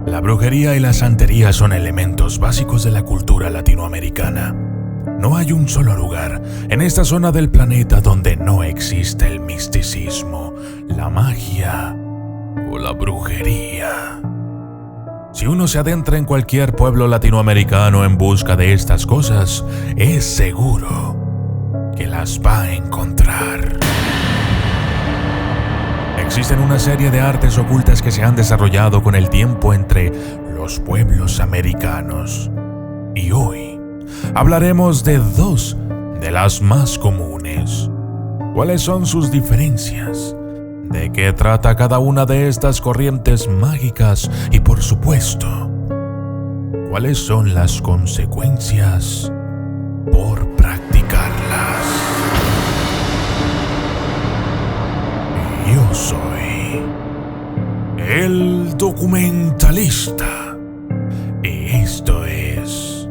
La brujería y la santería son elementos básicos de la cultura latinoamericana. No hay un solo lugar en esta zona del planeta donde no existe el misticismo, la magia o la brujería. Si uno se adentra en cualquier pueblo latinoamericano en busca de estas cosas, es seguro que las va a encontrar. Existen una serie de artes ocultas que se han desarrollado con el tiempo entre los pueblos americanos. Y hoy hablaremos de dos de las más comunes. ¿Cuáles son sus diferencias? ¿De qué trata cada una de estas corrientes mágicas? Y por supuesto, ¿cuáles son las consecuencias por practicarlas? Yo soy el documentalista y esto es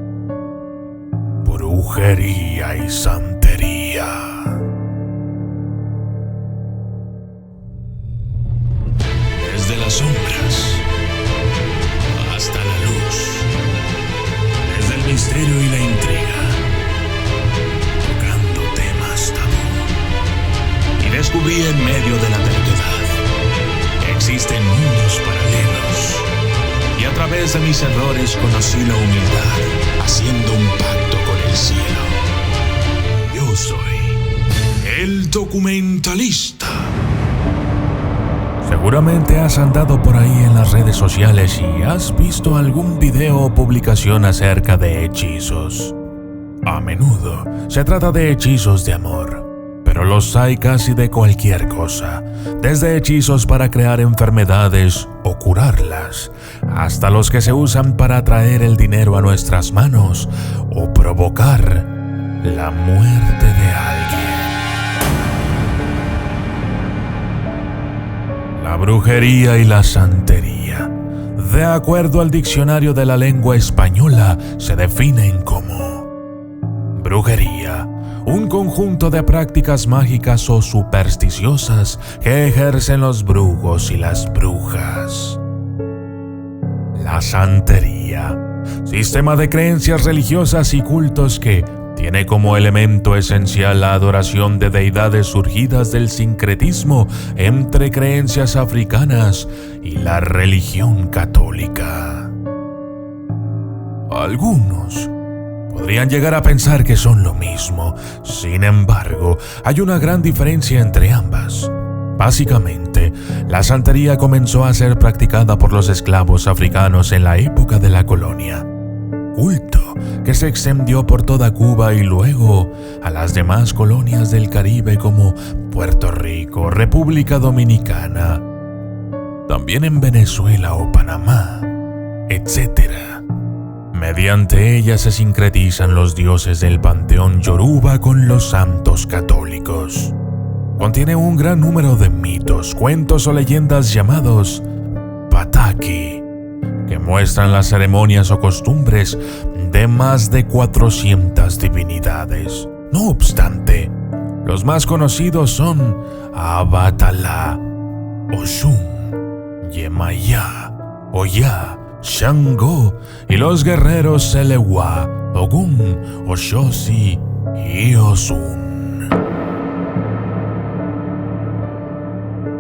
Brujería y Santería. Desde las sombras hasta la luz, desde el misterio y la intriga, tocando temas tabú. Y descubrí en medio de la terquedad que existen mundos paralelos. Y a través de mis errores conocí la humildad, haciendo un pacto con el cielo. Yo soy el documentalista. Seguramente has andado por ahí en las redes sociales y has visto algún video o publicación acerca de hechizos. A menudo se trata de hechizos de amor, pero los hay casi de cualquier cosa, desde hechizos para crear enfermedades o curarlas, hasta los que se usan para atraer el dinero a nuestras manos o provocar la muerte de alguien. La brujería y la santería, de acuerdo al diccionario de la lengua española, se definen como brujería, un conjunto de prácticas mágicas o supersticiosas que ejercen los brujos y las brujas. La santería, sistema de creencias religiosas y cultos que tiene como elemento esencial la adoración de deidades surgidas del sincretismo entre creencias africanas y la religión católica. Algunos podrían llegar a pensar que son lo mismo. Sin embargo, hay una gran diferencia entre ambas. Básicamente, la santería comenzó a ser practicada por los esclavos africanos en la época de la colonia, culto que se extendió por toda Cuba y luego a las demás colonias del Caribe como Puerto Rico, República Dominicana, también en Venezuela o Panamá, etc. Mediante ella se sincretizan los dioses del panteón Yoruba con los santos católicos. Contiene un gran número de mitos, cuentos o leyendas llamados Pataki, que muestran las ceremonias o costumbres de más de 400 divinidades. No obstante, los más conocidos son Abatala, Oshun, Yemayá, Oya, Shango y los guerreros Selewa, Ogun, Oshosi y Osun.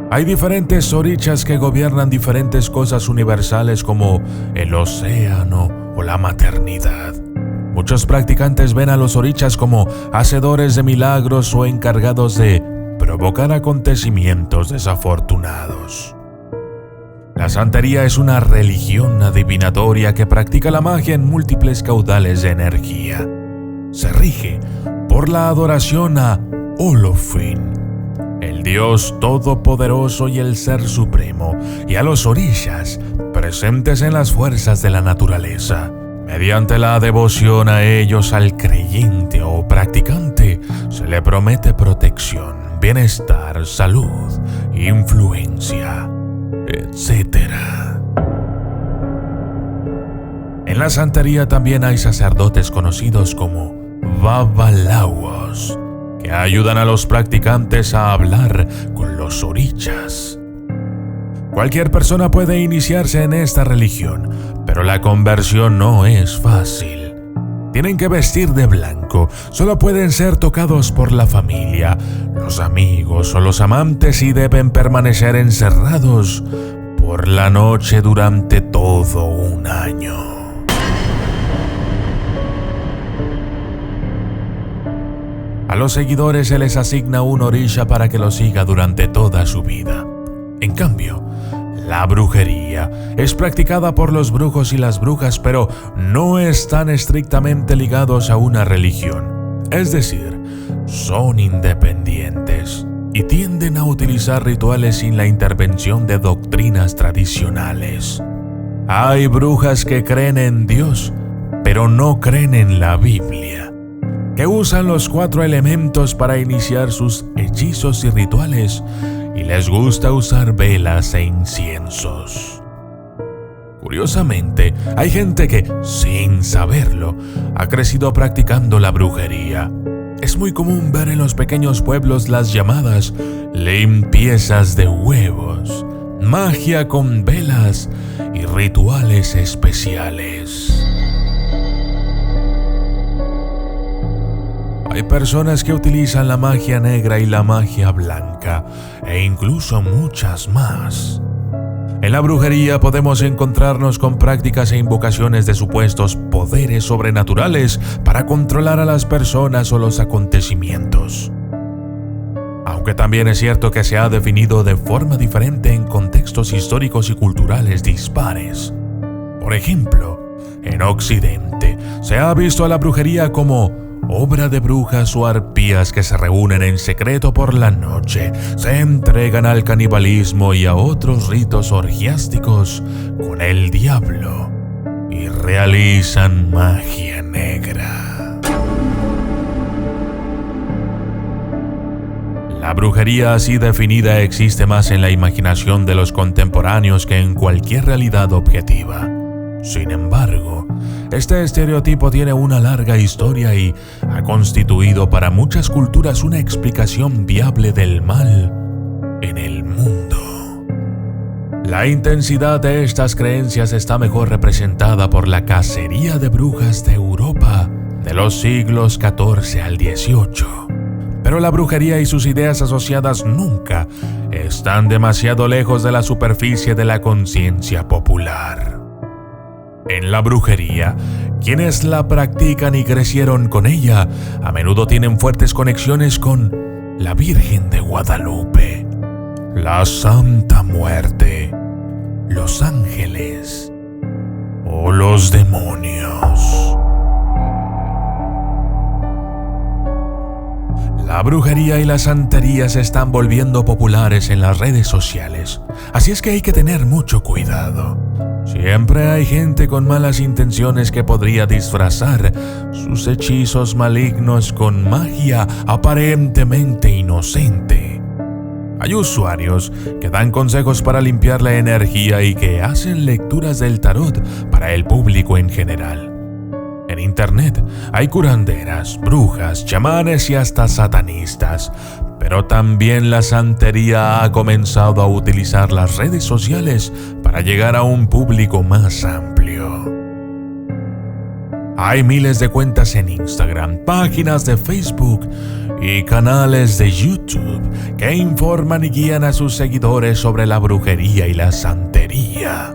Hay diferentes orichas que gobiernan diferentes cosas universales como el océano o la maternidad. Muchos practicantes ven a los orichas como hacedores de milagros o encargados de provocar acontecimientos desafortunados. La santería es una religión adivinatoria que practica la magia en múltiples caudales de energía. Se rige por la adoración a Olofin, el Dios Todopoderoso y el Ser Supremo, y a los orishas presentes en las fuerzas de la naturaleza. Mediante la devoción a ellos, al creyente o practicante se le promete protección, bienestar, salud, influencia, etc. En la santería también hay sacerdotes conocidos como babalawos, que ayudan a los practicantes a hablar con los orichas. Cualquier persona puede iniciarse en esta religión, pero la conversión no es fácil. Tienen que vestir de blanco, solo pueden ser tocados por la familia, los amigos o los amantes y deben permanecer encerrados por la noche durante todo un año. A los seguidores se les asigna un orisha para que lo siga durante toda su vida. En cambio, la brujería es practicada por los brujos y las brujas, pero no están estrictamente ligados a una religión. Es decir, son independientes y tienden a utilizar rituales sin la intervención de doctrinas tradicionales. Hay brujas que creen en Dios, pero no creen en la Biblia, que usan los 4 elementos para iniciar sus hechizos y rituales, y les gusta usar velas e inciensos. Curiosamente, hay gente que, sin saberlo, ha crecido practicando la brujería. Es muy común ver en los pequeños pueblos las llamadas limpiezas de huevos, magia con velas y rituales especiales. Hay personas que utilizan la magia negra y la magia blanca, e incluso muchas más. En la brujería podemos encontrarnos con prácticas e invocaciones de supuestos poderes sobrenaturales para controlar a las personas o los acontecimientos. Aunque también es cierto que se ha definido de forma diferente en contextos históricos y culturales dispares. Por ejemplo, en Occidente se ha visto a la brujería como obra de brujas o arpías que se reúnen en secreto por la noche, se entregan al canibalismo y a otros ritos orgiásticos con el diablo y realizan magia negra. La brujería así definida existe más en la imaginación de los contemporáneos que en cualquier realidad objetiva. Sin embargo, este estereotipo tiene una larga historia y ha constituido para muchas culturas una explicación viable del mal en el mundo. La intensidad de estas creencias está mejor representada por la cacería de brujas de Europa de los siglos XIV al XVIII. Pero la brujería y sus ideas asociadas nunca están demasiado lejos de la superficie de la conciencia popular. En la brujería, quienes la practican y crecieron con ella, a menudo tienen fuertes conexiones con la Virgen de Guadalupe, la Santa Muerte, los ángeles o los demonios. La brujería y la santería se están volviendo populares en las redes sociales, así es que hay que tener mucho cuidado. Siempre hay gente con malas intenciones que podría disfrazar sus hechizos malignos con magia aparentemente inocente. Hay usuarios que dan consejos para limpiar la energía y que hacen lecturas del tarot para el público en general. En internet hay curanderas, brujas, chamanes y hasta satanistas, pero también la santería ha comenzado a utilizar las redes sociales para llegar a un público más amplio. Hay miles de cuentas en Instagram, páginas de Facebook y canales de YouTube que informan y guían a sus seguidores sobre la brujería y la santería.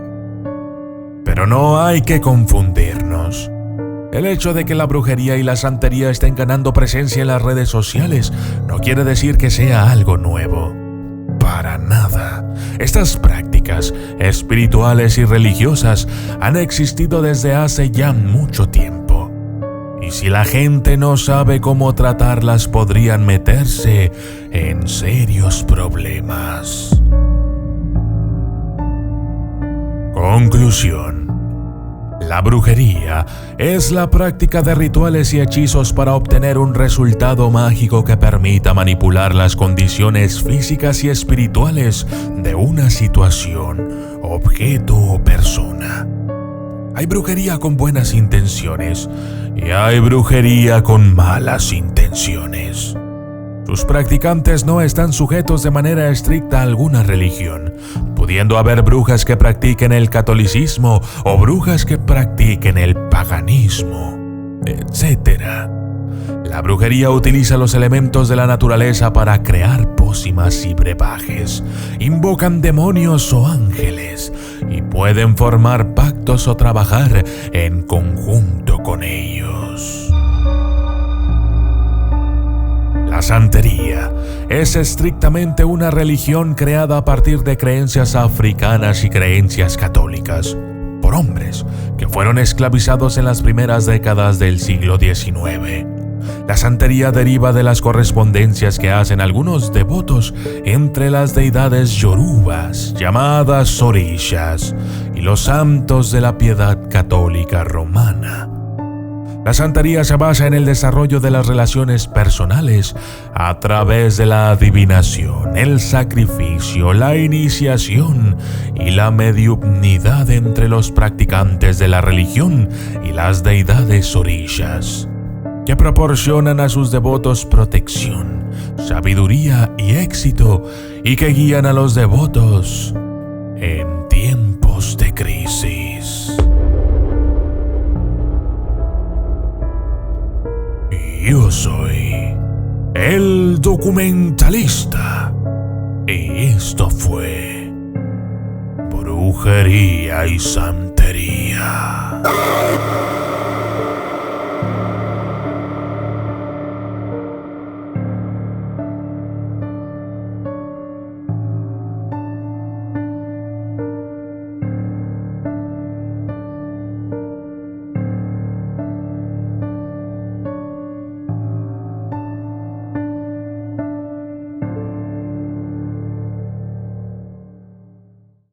Pero no hay que confundirnos. El hecho de que la brujería y la santería estén ganando presencia en las redes sociales no quiere decir que sea algo nuevo. Para nada. Estas prácticas espirituales y religiosas han existido desde hace ya mucho tiempo. Y si la gente no sabe cómo tratarlas, podrían meterse en serios problemas. Conclusión. La brujería es la práctica de rituales y hechizos para obtener un resultado mágico que permita manipular las condiciones físicas y espirituales de una situación, objeto o persona. Hay brujería con buenas intenciones y hay brujería con malas intenciones. Sus practicantes no están sujetos de manera estricta a alguna religión, pudiendo haber brujas que practiquen el catolicismo o brujas que practiquen el paganismo, etc. La brujería utiliza los elementos de la naturaleza para crear pócimas y brebajes, invocan demonios o ángeles y pueden formar pactos o trabajar en conjunto con ellos. La santería es estrictamente una religión creada a partir de creencias africanas y creencias católicas por hombres que fueron esclavizados en las primeras décadas del siglo XIX. La santería deriva de las correspondencias que hacen algunos devotos entre las deidades yorubas, llamadas orishas, y los santos de la piedad católica romana. La santería se basa en el desarrollo de las relaciones personales a través de la adivinación, el sacrificio, la iniciación y la mediumnidad entre los practicantes de la religión y las deidades orishas, que proporcionan a sus devotos protección, sabiduría y éxito, y que guían a los devotos en tiempos de crisis. Yo soy el documentalista y esto fue Brujería y Santería.